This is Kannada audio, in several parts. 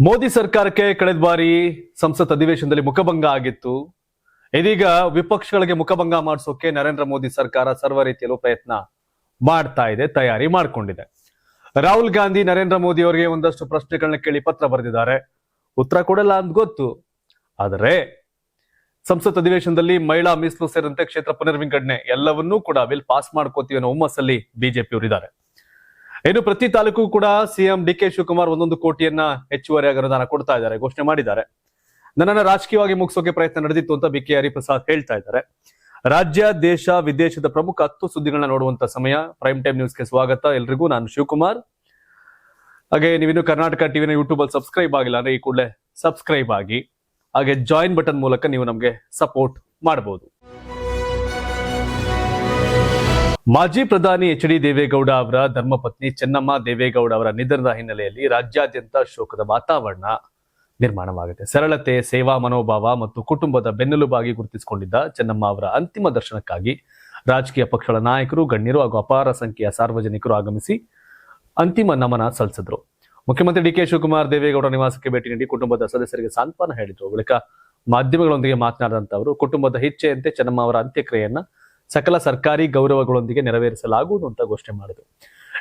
ಮೋದಿ ಸರ್ಕಾರಕ್ಕೆ ಕಳೆದ ಬಾರಿ ಸಂಸತ್ ಅಧಿವೇಶನದಲ್ಲಿ ಮುಖಭಂಗ ಆಗಿತ್ತು. ಇದೀಗ ವಿಪಕ್ಷಗಳಿಗೆ ಮುಖಭಂಗ ಮಾಡಿಸೋಕೆ ನರೇಂದ್ರ ಮೋದಿ ಸರ್ಕಾರ ಸರ್ವ ರೀತಿಯಲ್ಲೂ ಪ್ರಯತ್ನ ಮಾಡ್ತಾ ಇದೆ, ತಯಾರಿ ಮಾಡಿಕೊಂಡಿದೆ. ರಾಹುಲ್ ಗಾಂಧಿ ನರೇಂದ್ರ ಮೋದಿ ಅವರಿಗೆ ಒಂದಷ್ಟು ಪ್ರಶ್ನೆಗಳನ್ನ ಕೇಳಿ ಪತ್ರ ಬರೆದಿದ್ದಾರೆ. ಉತ್ತರ ಕೊಡಲ್ಲ ಅಂತ ಗೊತ್ತು. ಆದರೆ ಸಂಸತ್ ಅಧಿವೇಶನದಲ್ಲಿ ಮಹಿಳಾ ಮೀಸಲು ಸೇರಿದಂತೆ ಕ್ಷೇತ್ರ ಪುನರ್ವಿಂಗಡಣೆ ಎಲ್ಲವನ್ನೂ ಕೂಡ ಬಿಲ್ ಪಾಸ್ ಮಾಡ್ಕೋತೀವಿ ಅನ್ನೋ ಹುಮ್ಮಸ್ಸಲ್ಲಿ ಬಿಜೆಪಿಯವರಿದ್ದಾರೆ. ಇನ್ನು ಪ್ರತಿ ತಾಲೂಕು ಕೂಡ ಸಿಎಂ ಡಿ ಕೆ ಶಿವಕುಮಾರ್ 1 ಕೋಟಿಯನ್ನ ಹೆಚ್ಚುವರಿಯಾಗಿ ಅನುದಾನ ಕೊಡ್ತಾ ಇದ್ದಾರೆ, ಘೋಷಣೆ ಮಾಡಿದ್ದಾರೆ. ನನ್ನನ್ನು ರಾಜಕೀಯವಾಗಿ ಮುಗಿಸೋಕೆ ಪ್ರಯತ್ನ ನಡೆದಿತ್ತು ಅಂತ ಬಿ ಕೆ ಹರಿಪ್ರಸಾದ್ ಹೇಳ್ತಾ ಇದ್ದಾರೆ. ರಾಜ್ಯ, ದೇಶ, ವಿದೇಶದ ಪ್ರಮುಖ 10 ಸುದ್ದಿಗಳನ್ನ ನೋಡುವಂತ ಸಮಯ. ಪ್ರೈಮ್ ಟೈಮ್ ನ್ಯೂಸ್ಗೆ ಸ್ವಾಗತ. ಎಲ್ರಿಗೂ ನಾನು ಶಿವಕುಮಾರ್. ಹಾಗೆ ನೀವಿನ್ನು ಕರ್ನಾಟಕ ಟಿವಿನ ಯೂಟ್ಯೂಬ್ ಅಲ್ಲಿ ಸಬ್ಸ್ಕ್ರೈಬ್ ಆಗಿಲ್ಲ ಅಂದ್ರೆ ಈ ಕೂಡಲೇ ಸಬ್ಸ್ಕ್ರೈಬ್ ಆಗಿ, ಹಾಗೆ ಜಾಯಿನ್ ಬಟನ್ ಮೂಲಕ ನೀವು ನಮಗೆ ಸಪೋರ್ಟ್ ಮಾಡಬಹುದು. ಮಾಜಿ ಪ್ರಧಾನಿ ಎಚ್ ಡಿ ದೇವೇಗೌಡ ಅವರ ಧರ್ಮಪತ್ನಿ ಚೆನ್ನಮ್ಮ ದೇವೇಗೌಡ ಅವರ ನಿಧನದ ಹಿನ್ನೆಲೆಯಲ್ಲಿ ರಾಜ್ಯಾದ್ಯಂತ ಶೋಕದ ವಾತಾವರಣ ನಿರ್ಮಾಣವಾಗಿದೆ. ಸರಳತೆ, ಸೇವಾ ಮನೋಭಾವ ಮತ್ತು ಕುಟುಂಬದ ಬೆನ್ನೆಲುಬಾಗಿ ಗುರುತಿಸಿಕೊಂಡಿದ್ದ ಚೆನ್ನಮ್ಮ ಅವರ ಅಂತಿಮ ದರ್ಶನಕ್ಕಾಗಿ ರಾಜಕೀಯ ಪಕ್ಷಗಳ ನಾಯಕರು, ಗಣ್ಯರು ಹಾಗೂ ಅಪಾರ ಸಂಖ್ಯೆಯ ಸಾರ್ವಜನಿಕರು ಆಗಮಿಸಿ ಅಂತಿಮ ನಮನ ಸಲ್ಲಿಸಿದ್ರು. ಮುಖ್ಯಮಂತ್ರಿ ಡಿ ಕೆ ಶಿವಕುಮಾರ್ ದೇವೇಗೌಡ ನಿವಾಸಕ್ಕೆ ಭೇಟಿ ನೀಡಿ ಕುಟುಂಬದ ಸದಸ್ಯರಿಗೆ ಸಾಂತ್ವನ ಹೇಳಿದ್ರು. ಬಳಿಕ ಮಾಧ್ಯಮಗಳೊಂದಿಗೆ ಮಾತನಾಡಿದಂತ ಅವರು ಕುಟುಂಬದ ಇಚ್ಛೆಯಂತೆ ಚೆನ್ನಮ್ಮ ಅವರ ಅಂತ್ಯಕ್ರಿಯೆಯನ್ನ ಸಕಲ ಸರ್ಕಾರಿ ಗೌರವಗಳೊಂದಿಗೆ ನೆರವೇರಿಸಲಾಗುವುದು ಅಂತ ಘೋಷಣೆ ಮಾಡಿದ್ರು.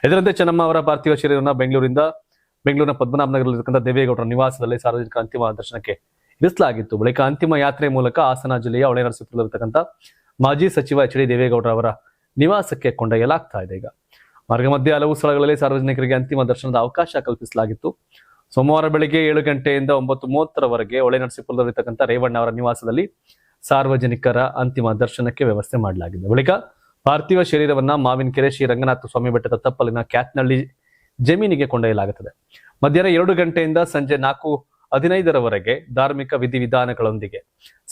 ಇದರಂತೆ ಚೆನ್ನಮ್ಮ ಅವರ ಪಾರ್ಥಿವ ಶರೀರವನ್ನು ಬೆಂಗಳೂರಿನ ಪದ್ಮನಾಭನಗರದಲ್ಲಿರ್ತಕ್ಕಂಥ ದೇವೇಗೌಡರ ನಿವಾಸದಲ್ಲಿ ಸಾರ್ವಜನಿಕ ಅಂತಿಮ ದರ್ಶನಕ್ಕೆ ಇರಿಸಲಾಗಿತ್ತು. ಬಳಿಕ ಅಂತಿಮ ಯಾತ್ರೆ ಮೂಲಕ ಹಾಸನ ಜಿಲ್ಲೆಯ ಹೊಳೆನರಸೀಪುರದಲ್ಲಿರ್ತಕ್ಕಂಥ ಮಾಜಿ ಸಚಿವ ಎಚ್ ಡಿ ದೇವೇಗೌಡರ ಅವರ ನಿವಾಸಕ್ಕೆ ಕೊಂಡೊಯ್ಯಲಾಗ್ತಾ ಇದೆ. ಈಗ ಮಾರ್ಗ ಮಧ್ಯೆ ಹಲವು ಸ್ಥಳಗಳಲ್ಲಿ ಸಾರ್ವಜನಿಕರಿಗೆ ಅಂತಿಮ ದರ್ಶನದ ಅವಕಾಶ ಕಲ್ಪಿಸಲಾಗಿತ್ತು. ಸೋಮವಾರ ಬೆಳಗ್ಗೆ 7 ಗಂಟೆಯಿಂದ 9:30ರವರೆಗೆ ಹೊಳೆನರಸೀಪುರದಲ್ಲಿರ್ತಕ್ಕಂಥ ರೇವಣ್ಣ ಅವರ ನಿವಾಸದಲ್ಲಿ ಸಾರ್ವಜನಿಕರ ಅಂತಿಮ ದರ್ಶನಕ್ಕೆ ವ್ಯವಸ್ಥೆ ಮಾಡಲಾಗಿದೆ. ಬಳಿಕ ಪಾರ್ಥಿವ ಶರೀರವನ್ನ ಮಾವಿನಕೆರೆ ಶ್ರೀ ರಂಗನಾಥ ಸ್ವಾಮಿ ಬೆಟ್ಟದ ತಪ್ಪಲಿನ ಕ್ಯಾತ್ನಳ್ಳಿ ಜಮೀನಿಗೆ ಕೊಂಡೊಯ್ಯಲಾಗುತ್ತದೆ. ಮಧ್ಯಾಹ್ನ 2 ಗಂಟೆಯಿಂದ ಸಂಜೆ 4:15ರವರೆಗೆ ಧಾರ್ಮಿಕ ವಿಧಿವಿಧಾನಗಳೊಂದಿಗೆ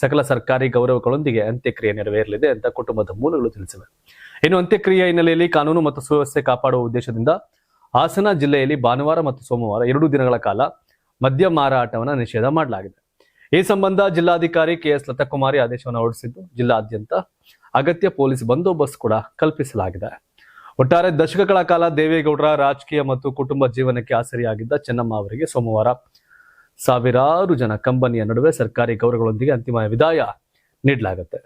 ಸಕಲ ಸರ್ಕಾರಿ ಗೌರವಗಳೊಂದಿಗೆ ಅಂತ್ಯಕ್ರಿಯೆ ನೆರವೇರಲಿದೆ ಅಂತ ಕುಟುಂಬದ ಮೂಲಗಳು ತಿಳಿಸಿವೆ. ಇನ್ನು ಅಂತ್ಯಕ್ರಿಯೆ ಹಿನ್ನೆಲೆಯಲ್ಲಿ ಕಾನೂನು ಮತ್ತು ಸುವ್ಯವಸ್ಥೆ ಕಾಪಾಡುವ ಉದ್ದೇಶದಿಂದ ಹಾಸನ ಜಿಲ್ಲೆಯಲ್ಲಿ ಭಾನುವಾರ ಮತ್ತು ಸೋಮವಾರ 2 ದಿನಗಳ ಕಾಲ ಮದ್ಯ ಮಾರಾಟವನ್ನು ನಿಷೇಧ ಮಾಡಲಾಗಿದೆ. ಈ ಸಂಬಂಧ ಜಿಲ್ಲಾಧಿಕಾರಿ ಕೆಎಸ್ ಲತಾಕುಮಾರಿ ಆದೇಶವನ್ನು ಹೊರಡಿಸಿದ್ದು, ಜಿಲ್ಲಾದ್ಯಂತ ಅಗತ್ಯ ಪೊಲೀಸ್ ಬಂದೋಬಸ್ತ್ ಕೂಡ ಕಲ್ಪಿಸಲಾಗಿದೆ. ಒಟ್ಟಾರೆ ದಶಕಗಳ ಕಾಲ ದೇವೇಗೌಡರ ರಾಜಕೀಯ ಮತ್ತು ಕುಟುಂಬ ಜೀವನಕ್ಕೆ ಆಸರಿಯಾಗಿದ್ದ ಚೆನ್ನಮ್ಮ ಅವರಿಗೆ ಸೋಮವಾರ ಸಾವಿರಾರು ಜನ ಕಂಬನಿಯ ನಡುವೆ ಸರ್ಕಾರಿ ಗೌರವಗಳೊಂದಿಗೆ ಅಂತಿಮ ವಿದಾಯ ನೀಡಲಾಗುತ್ತೆ.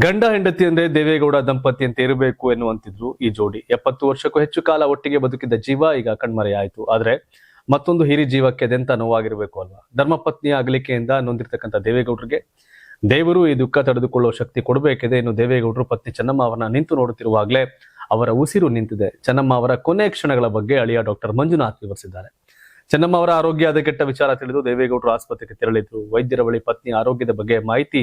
ಗಂಡ ಹೆಂಡತಿ ಅಂದ್ರೆ ದೇವೇಗೌಡ ದಂಪತಿಯಂತೆ ಇರಬೇಕು ಎನ್ನುವಂತಿದ್ರು ಈ ಜೋಡಿ. 70 ವರ್ಷಕ್ಕೂ ಹೆಚ್ಚು ಕಾಲ ಒಟ್ಟಿಗೆ ಬದುಕಿದ್ದ ಜೀವ ಈಗ ಕಣ್ಮರೆಯಾಯಿತು. ಆದ್ರೆ ಮತ್ತೊಂದು ಹಿರಿ ಜೀವಕ್ಕೆ ಅದೆಂತ ನೋವಾಗಿರ್ಬೇಕು ಅಲ್ವಾ? ಧರ್ಮಪತ್ನಿಯ ಅಗಲಿಕೆಯಿಂದ ನೊಂದಿರ್ತಕ್ಕಂಥ ದೇವೇಗೌಡರಿಗೆ ದೇವರು ಈ ದುಃಖ ತಡೆದುಕೊಳ್ಳುವ ಶಕ್ತಿ ಕೊಡಬೇಕಿದೆ. ಇನ್ನು ದೇವೇಗೌಡರು ಪತ್ನಿ ಚೆನ್ನಮ್ಮ ಅವರನ್ನ ನಿಂತು ನೋಡುತ್ತಿರುವಾಗಲೇ ಅವರ ಉಸಿರು ನಿಂತಿದೆ. ಚೆನ್ನಮ್ಮ ಅವರ ಕೊನೆ ಕ್ಷಣಗಳ ಬಗ್ಗೆ ಅಳಿಯ ಡಾಕ್ಟರ್ ಮಂಜುನಾಥ್ ವಿವರಿಸಿದ್ದಾರೆ. ಚೆನ್ನಮ್ಮ ಅವರ ಆರೋಗ್ಯ ಹದಗೆಟ್ಟ ವಿಚಾರ ತಿಳಿದು ದೇವೇಗೌಡರು ಆಸ್ಪತ್ರೆಗೆ ತೆರಳಿದ್ರು. ವೈದ್ಯರ ಬಳಿ ಪತ್ನಿ ಆರೋಗ್ಯದ ಬಗ್ಗೆ ಮಾಹಿತಿ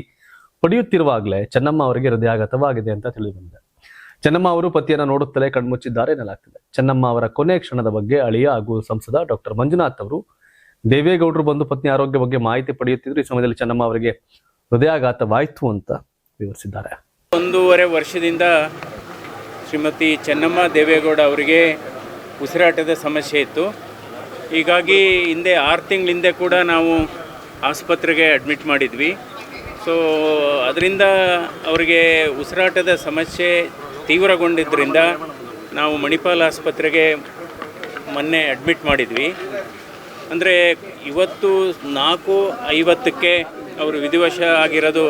ಪಡೆಯುತ್ತಿರುವಾಗಲೇ ಚೆನ್ನಮ್ಮ ಅವರಿಗೆ ಹೃದಯಾಘಾತವಾಗಿದೆ ಅಂತ ತಿಳಿದು ಬಂದಿದೆ. ಚೆನ್ನಮ್ಮ ಅವರು ಪತಿಯನ್ನ ನೋಡುತ್ತಲೇ ಕಣ್ಮುಚ್ಚಿದ್ದಾರೆ ಎನ್ನಲಾಗ್ತಿದೆ. ಚೆನ್ನಮ್ಮ ಅವರ ಕೊನೆ ಕ್ಷಣದ ಬಗ್ಗೆ ಅಳಿಯ ಹಾಗೂ ಸಂಸದ ಡಾಕ್ಟರ್ ಮಂಜುನಾಥ್ ಅವರು ದೇವೇಗೌಡರು ಬಂದು ಪತ್ನಿ ಆರೋಗ್ಯ ಬಗ್ಗೆ ಮಾಹಿತಿ ಪಡೆಯುತ್ತಿದ್ರು. ಈ ಸಮಯದಲ್ಲಿ ಚೆನ್ನಮ್ಮ ಅವರಿಗೆ ಹೃದಯಾಘಾತವಾಯಿತು ಅಂತ ವಿವರಿಸಿದ್ದಾರೆ. 1.5 ವರ್ಷದಿಂದ ಶ್ರೀಮತಿ ಚೆನ್ನಮ್ಮ ದೇವೇಗೌಡ ಅವರಿಗೆ ಉಸಿರಾಟದ ಸಮಸ್ಯೆ ಇತ್ತು. ಹೀಗಾಗಿ ಹಿಂದೆ 6 ತಿಂಗಳ ಹಿಂದೆ ಕೂಡ ನಾವು ಆಸ್ಪತ್ರೆಗೆ ಅಡ್ಮಿಟ್ ಮಾಡಿದ್ವಿ. ಸೊ ಅದರಿಂದ ಅವರಿಗೆ ಉಸಿರಾಟದ ಸಮಸ್ಯೆ ತೀವ್ರಗೊಂಡಿದ್ದರಿಂದ ನಾವು ಮಣಿಪಾಲ್ ಆಸ್ಪತ್ರೆಗೆ ಮೊನ್ನೆ ಅಡ್ಮಿಟ್ ಮಾಡಿದ್ವಿ. ಅಂದರೆ ಇವತ್ತು 4:50ಕ್ಕೆ ಅವರು ವಿಧಿವಶ ಆಗಿರೋದು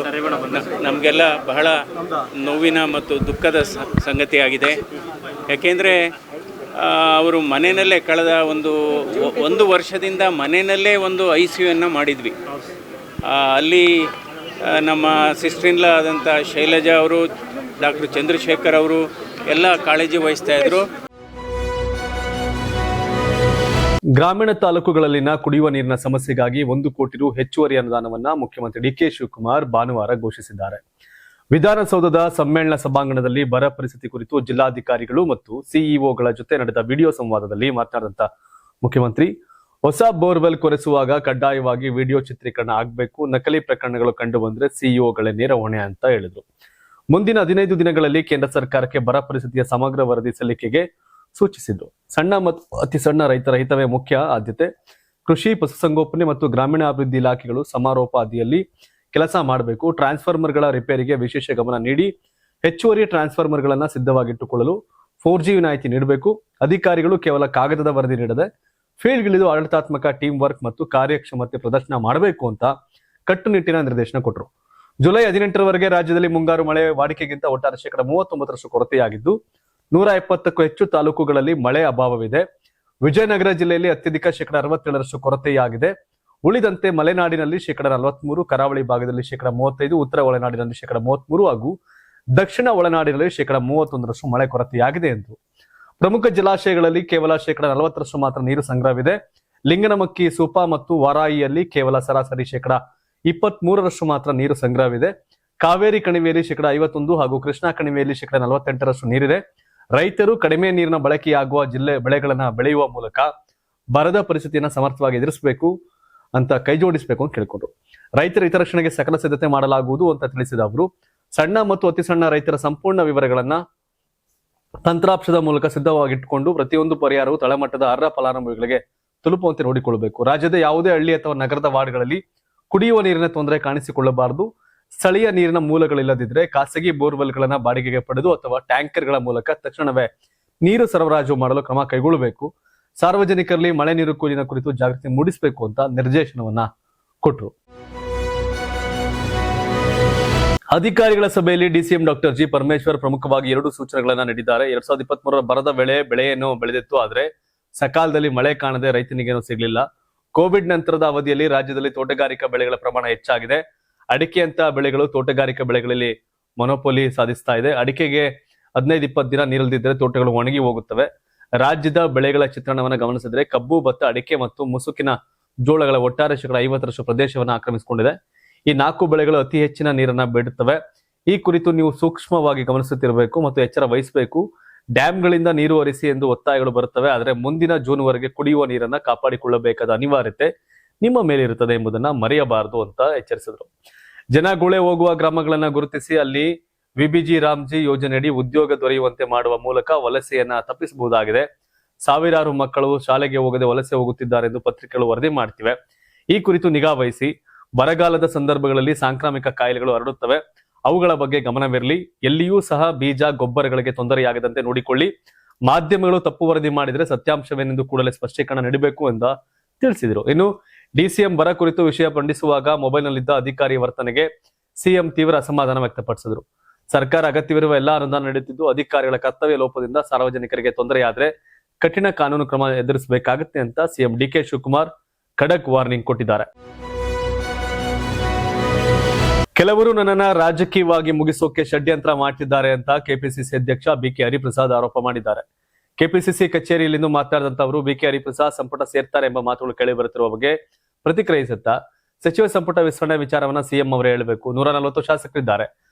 ನಮಗೆಲ್ಲ ಬಹಳ ನೋವಿನ ಮತ್ತು ದುಃಖದ ಸಂಗತಿಯಾಗಿದೆ. ಯಾಕೆಂದರೆ ಅವರು ಮನೆಯಲ್ಲೇ ಕಳೆದ ಒಂದು ವರ್ಷದಿಂದ ಮನೆಯಲ್ಲೇ ಒಂದು ICU ಮಾಡಿದ್ವಿ. ಅಲ್ಲಿ ನಮ್ಮ ಸಿಸ್ಟ್ರಿನ್ಲಾ ಆದಂಥ ಶೈಲಜಾ ಅವರು, ಡಾಕ್ಟರ್ ಚಂದ್ರಶೇಖರ್ ಅವರು ಎಲ್ಲ ಕಾಳಜಿ ವಹಿಸ್ತಾ ಇದ್ರು. ಗ್ರಾಮೀಣ ತಾಲೂಕುಗಳಲ್ಲಿನ ಕುಡಿಯುವ ನೀರಿನ ಸಮಸ್ಯೆಗಾಗಿ 1 ಕೋಟಿ ರು ಹೆಚ್ಚುವರಿ ಅನುದಾನವನ್ನ ಮುಖ್ಯಮಂತ್ರಿ ಡಿ ಕೆ ಶಿವಕುಮಾರ್ ಭಾನುವಾರ ಘೋಷಿಸಿದ್ದಾರೆ. ವಿಧಾನಸೌಧದ ಸಮ್ಮೇಳನ ಸಭಾಂಗಣದಲ್ಲಿ ಬರ ಪರಿಸ್ಥಿತಿ ಕುರಿತು ಜಿಲ್ಲಾಧಿಕಾರಿಗಳು ಮತ್ತು ಸಿಇಒಗಳ ಜೊತೆ ನಡೆದ ವಿಡಿಯೋ ಸಂವಾದದಲ್ಲಿ ಮಾತನಾಡಿದಂತ ಮುಖ್ಯಮಂತ್ರಿ, ಹೊಸ ಬೋರ್ವೆಲ್ ಕೊರೆಸುವಾಗ ಕಡ್ಡಾಯವಾಗಿ ವಿಡಿಯೋ ಚಿತ್ರೀಕರಣ ಆಗಬೇಕು. ನಕಲಿ ಪ್ರಕರಣಗಳು ಕಂಡು ಬಂದ್ರೆ ಸಿಇಒಗಳೇ ನೇರ ಹೊಣೆ ಅಂತ ಹೇಳಿದ್ರು. ಮುಂದಿನ 15 ದಿನಗಳಲ್ಲಿ ಕೇಂದ್ರ ಸರ್ಕಾರಕ್ಕೆ ಬರ ಪರಿಸ್ಥಿತಿಯ ಸಮಗ್ರ ವರದಿ ಸಲ್ಲಿಕೆಗೆ ಸೂಚಿಸಿದ್ರು. ಸಣ್ಣ ಮತ್ತು ಅತಿ ಸಣ್ಣ ರೈತರ ಹಿತವೇ ಮುಖ್ಯ ಆದ್ಯತೆ. ಕೃಷಿ, ಪಶುಸಂಗೋಪನೆ ಮತ್ತು ಗ್ರಾಮೀಣಾಭಿವೃದ್ಧಿ ಇಲಾಖೆಗಳು ಸಮಾರೋಪಾದಿಯಲ್ಲಿ ಕೆಲಸ ಮಾಡಬೇಕು. ಟ್ರಾನ್ಸ್ಫಾರ್ಮರ್ಗಳ ರಿಪೇರಿಗೆ ವಿಶೇಷ ಗಮನ ನೀಡಿ ಹೆಚ್ಚುವರಿ ಟ್ರಾನ್ಸ್ಫಾರ್ಮರ್ಗಳನ್ನ ಸಿದ್ಧವಾಗಿಟ್ಟುಕೊಳ್ಳಲು 4G ವಿನಾಯಿತಿ ನೀಡಬೇಕು. ಅಧಿಕಾರಿಗಳು ಕೇವಲ ಕಾಗದದ ವರದಿ ನೀಡದೆ ಫೀಲ್ಡ್ಗಿಳಿದು ಆಡಳಿತಾತ್ಮಕ ಟೀಮ್ ವರ್ಕ್ ಮತ್ತು ಕಾರ್ಯಕ್ಷಮತೆ ಪ್ರದರ್ಶನ ಮಾಡಬೇಕು ಅಂತ ಕಟ್ಟುನಿಟ್ಟಿನ ನಿರ್ದೇಶನ ಕೊಟ್ಟರು. ಜುಲೈ 18ರವರೆಗೆ ರಾಜ್ಯದಲ್ಲಿ ಮುಂಗಾರು ಮಳೆ ವಾಡಿಕೆಗಿಂತ ಒಟ್ಟಾರೆ 39% ಕೊರತೆಯಾಗಿದ್ದು 170ಕ್ಕೂ ಹೆಚ್ಚು ತಾಲೂಕುಗಳಲ್ಲಿ ಮಳೆ ಅಭಾವವಿದೆ. ವಿಜಯನಗರ ಜಿಲ್ಲೆಯಲ್ಲಿ ಅತ್ಯಧಿಕ 67% ಕೊರತೆಯಾಗಿದೆ. ಉಳಿದಂತೆ ಮಲೆನಾಡಿನಲ್ಲಿ 43%, ಕರಾವಳಿ ಭಾಗದಲ್ಲಿ 35%, ಉತ್ತರ ಒಳನಾಡಿನಲ್ಲಿ 33% ಹಾಗೂ ದಕ್ಷಿಣ ಒಳನಾಡಿನಲ್ಲಿ 31% ಮಳೆ ಕೊರತೆಯಾಗಿದೆ ಎಂದು. ಪ್ರಮುಖ ಜಲಾಶಯಗಳಲ್ಲಿ ಕೇವಲ 40% ಮಾತ್ರ ನೀರು ಸಂಗ್ರಹವಿದೆ. ಲಿಂಗನಮಕ್ಕಿ, ಸೂಪಾ ಮತ್ತು ವಾರಾಯಿಯಲ್ಲಿ ಕೇವಲ ಸರಾಸರಿ 23% ಮಾತ್ರ ನೀರು ಸಂಗ್ರಹವಿದೆ. ಕಾವೇರಿ ಕಣಿವೆಯಲ್ಲಿ 51% ಹಾಗೂ ಕೃಷ್ಣಾ ಕಣಿವೆಯಲ್ಲಿ 48% ನೀರಿದೆ. ರೈತರು ಕಡಿಮೆ ನೀರಿನ ಬಳಕೆಯಾಗುವ ಜಿಲ್ಲೆ ಬೆಳೆಗಳನ್ನ ಬೆಳೆಯುವ ಮೂಲಕ ಬರದ ಪರಿಸ್ಥಿತಿಯನ್ನು ಸಮರ್ಥವಾಗಿ ಎದುರಿಸಬೇಕು ಅಂತ ಕೈಜೋಡಿಸಬೇಕು ಅಂತ ಕೇಳಿಕೊಂಡ್ರು. ರೈತರ ಹಿತರಕ್ಷಣೆಗೆ ಸಕಲ ಸಿದ್ಧತೆ ಮಾಡಲಾಗುವುದು ಅಂತ ತಿಳಿಸಿದ ಅವರು, ಸಣ್ಣ ಮತ್ತು ಅತಿ ಸಣ್ಣ ರೈತರ ಸಂಪೂರ್ಣ ವಿವರಗಳನ್ನ ತಂತ್ರಾಂಶದ ಮೂಲಕ ಸಿದ್ಧವಾಗಿಟ್ಟುಕೊಂಡು ಪ್ರತಿಯೊಂದು ಪರಿಹಾರವು ತಳಮಟ್ಟದ ಅರ್ಹ ಫಲಾನುಭವಿಗಳಿಗೆ ತಲುಪುವಂತೆ ನೋಡಿಕೊಳ್ಳಬೇಕು. ರಾಜ್ಯದ ಯಾವುದೇ ಹಳ್ಳಿ ಅಥವಾ ನಗರದ ವಾರ್ಡ್ಗಳಲ್ಲಿ ಕುಡಿಯುವ ನೀರಿನ ತೊಂದರೆ ಕಾಣಿಸಿಕೊಳ್ಳಬಾರದು. ಸ್ಥಳೀಯ ನೀರಿನ ಮೂಲಗಳಿಲ್ಲದಿದ್ರೆ ಖಾಸಗಿ ಬೋರ್ವೆಲ್ಗಳನ್ನ ಬಾಡಿಗೆಗೆ ಪಡೆದು ಅಥವಾ ಟ್ಯಾಂಕರ್ಗಳ ಮೂಲಕ ತಕ್ಷಣವೇ ನೀರು ಸರಬರಾಜು ಮಾಡಲು ಕ್ರಮ ಕೈಗೊಳ್ಳಬೇಕು. ಸಾರ್ವಜನಿಕರಲ್ಲಿ ಮಳೆ ನೀರು ಕೊಯ್ಲಿನ ಕುರಿತು ಜಾಗೃತಿ ಮೂಡಿಸಬೇಕು ಅಂತ ನಿರ್ದೇಶನವನ್ನ ಕೊಟ್ಟರು. ಅಧಿಕಾರಿಗಳ ಸಭೆಯಲ್ಲಿ ಡಿಸಿಎಂ ಡಾಕ್ಟರ್ ಜಿ ಪರಮೇಶ್ವರ್ ಪ್ರಮುಖವಾಗಿ 2 ಸೂಚನೆಗಳನ್ನ ನೀಡಿದ್ದಾರೆ. 2023 ಬರದ ಬೆಳೆಯನ್ನು ಬೆಳೆದಿತ್ತು, ಆದ್ರೆ ಸಕಾಲದಲ್ಲಿ ಮಳೆ ಕಾಣದೆ ರೈತನಿಗೇನು ಸಿಗಲಿಲ್ಲ. ಕೋವಿಡ್ ನಂತರದ ಅವಧಿಯಲ್ಲಿ ರಾಜ್ಯದಲ್ಲಿ ತೋಟಗಾರಿಕಾ ಬೆಳೆಗಳ ಪ್ರಮಾಣ ಹೆಚ್ಚಾಗಿದೆ. ಅಡಿಕೆಯಂತ ಬೆಳೆಗಳು ತೋಟಗಾರಿಕಾ ಬೆಳೆಗಳಲ್ಲಿ ಮೊನೋಪೊಲಿ ಸಾಧಿಸ್ತಾ ಇದೆ. ಅಡಿಕೆಗೆ 15-20 ದಿನ ನೀರಲ್ದಿದ್ರೆ ತೋಟಗಳು ಒಣಗಿ ಹೋಗುತ್ತವೆ. ರಾಜ್ಯದ ಬೆಳೆಗಳ ಚಿತ್ರಣವನ್ನು ಗಮನಿಸಿದ್ರೆ ಕಬ್ಬು, ಭತ್ತ, ಅಡಿಕೆ ಮತ್ತು ಮುಸುಕಿನ ಜೋಳಗಳ ಒಟ್ಟಾರೆ 50% ಪ್ರದೇಶವನ್ನು ಆಕ್ರಮಿಸಿಕೊಂಡಿದೆ. ಈ 4 ಬೆಳೆಗಳು ಅತಿ ಹೆಚ್ಚಿನ ನೀರನ್ನ ಬೇಡುತ್ತವೆ. ಈ ಕುರಿತು ನೀವು ಸೂಕ್ಷ್ಮವಾಗಿ ಗಮನಿಸುತ್ತಿರಬೇಕು ಮತ್ತು ಎಚ್ಚರ ವಹಿಸಬೇಕು. ಡ್ಯಾಂಗಳಿಂದ ನೀರು ಹರಿಸಿ ಎಂದು ಒತ್ತಾಯಗಳು ಬರುತ್ತವೆ, ಆದರೆ ಮುಂದಿನ ಜೂನ್ವರೆಗೆ ಕುಡಿಯುವ ನೀರನ್ನ ಕಾಪಾಡಿಕೊಳ್ಳಬೇಕಾದ ಅನಿವಾರ್ಯತೆ ನಿಮ್ಮ ಮೇಲಿರುತ್ತದೆ ಎಂಬುದನ್ನ ಮರೆಯಬಾರದು ಅಂತ ಎಚ್ಚರಿಸಿದರು. ಜನ ಗುಳೆ ಹೋಗುವ ಗ್ರಾಮಗಳನ್ನ ಗುರುತಿಸಿ ಅಲ್ಲಿ ವಿಬಿಜಿ ರಾಮ್ಜಿ ಯೋಜನೆಯಡಿ ಉದ್ಯೋಗ ದೊರೆಯುವಂತೆ ಮಾಡುವ ಮೂಲಕ ವಲಸೆಯನ್ನ ತಪ್ಪಿಸಬಹುದಾಗಿದೆ. ಸಾವಿರಾರು ಮಕ್ಕಳು ಶಾಲೆಗೆ ಹೋಗದೆ ವಲಸೆ ಹೋಗುತ್ತಿದ್ದಾರೆ ಎಂದು ಪತ್ರಿಕೆಗಳು ವರದಿ ಮಾಡ್ತಿವೆ. ಈ ಕುರಿತು ನಿಗಾ ವಹಿಸಿ. ಬರಗಾಲದ ಸಂದರ್ಭಗಳಲ್ಲಿ ಸಾಂಕ್ರಾಮಿಕ ಕಾಯಿಲೆಗಳು ಹರಡುತ್ತವೆ, ಅವುಗಳ ಬಗ್ಗೆ ಗಮನವಿರಲಿ. ಎಲ್ಲಿಯೂ ಸಹ ಬೀಜ, ಗೊಬ್ಬರಗಳಿಗೆ ತೊಂದರೆಯಾಗದಂತೆ ನೋಡಿಕೊಳ್ಳಿ. ಮಾಧ್ಯಮಗಳು ತಪ್ಪು ವರದಿ ಮಾಡಿದರೆ ಸತ್ಯಾಂಶವೇನೆಂದು ಕೂಡಲೇ ಸ್ಪಷ್ಟೀಕರಣ ನೀಡಬೇಕು ಎಂದು ತಿಳಿಸಿದರು. ಇನ್ನು ಡಿಸಿಎಂ ಬರ ಕುರಿತು ವಿಷಯ ಮಂಡಿಸುವಾಗ ಮೊಬೈಲ್ನಲ್ಲಿದ್ದ ಅಧಿಕಾರಿ ವರ್ತನೆಗೆ ಸಿಎಂ ತೀವ್ರ ಅಸಮಾಧಾನ ವ್ಯಕ್ತಪಡಿಸಿದರು. ಸರ್ಕಾರ ಅಗತ್ಯವಿರುವ ಎಲ್ಲಾ ಅನುದಾನ ನೀಡುತ್ತಿದ್ದು ಅಧಿಕಾರಿಗಳ ಕರ್ತವ್ಯ ಲೋಪದಿಂದ ಸಾರ್ವಜನಿಕರಿಗೆ ತೊಂದರೆಯಾದರೆ ಕಠಿಣ ಕಾನೂನು ಕ್ರಮ ಎದುರಿಸಬೇಕಾಗುತ್ತೆ ಅಂತ ಸಿಎಂ ಡಿಕೆ ಶಿವಕುಮಾರ್ ಖಡಕ್ ವಾರ್ನಿಂಗ್ ಕೊಟ್ಟಿದ್ದಾರೆ. ಕೆಲವರು ನನ್ನನ್ನ ರಾಜಕೀಯವಾಗಿ ಮುಗಿಸೋಕೆ ಷಡ್ಯಂತ್ರ ಮಾಡ್ತಿದ್ದಾರೆ ಅಂತ ಕೆಪಿಸಿಸಿ ಅಧ್ಯಕ್ಷ ಬಿಕೆ ಹರಿಪ್ರಸಾದ್ ಆರೋಪ ಮಾಡಿದ್ದಾರೆ. ಕೆಪಿಸಿಸಿ ಕಚೇರಿಯಲ್ಲಿಂದು ಮಾತನಾಡಿದಂತ ಅವರು, ಬಿಕೆ ಹರಿಪ್ರಸಾದ್ ಸಂಪುಟ ಸೇರ್ತಾರೆ ಎಂಬ ಮಾತುಗಳು ಕೇಳಿ ಬರುತ್ತಿರುವ ಬಗ್ಗೆ ಪ್ರತಿಕ್ರಿಯಿಸುತ್ತಾ, ಸಚಿವ ಸಂಪುಟ ವಿಸ್ತರಣೆ ವಿಚಾರವನ್ನ ಸಿಎಂ ಅವರೇ ಹೇಳಬೇಕು. 140 ಶಾಸಕರಿದ್ದಾರೆ,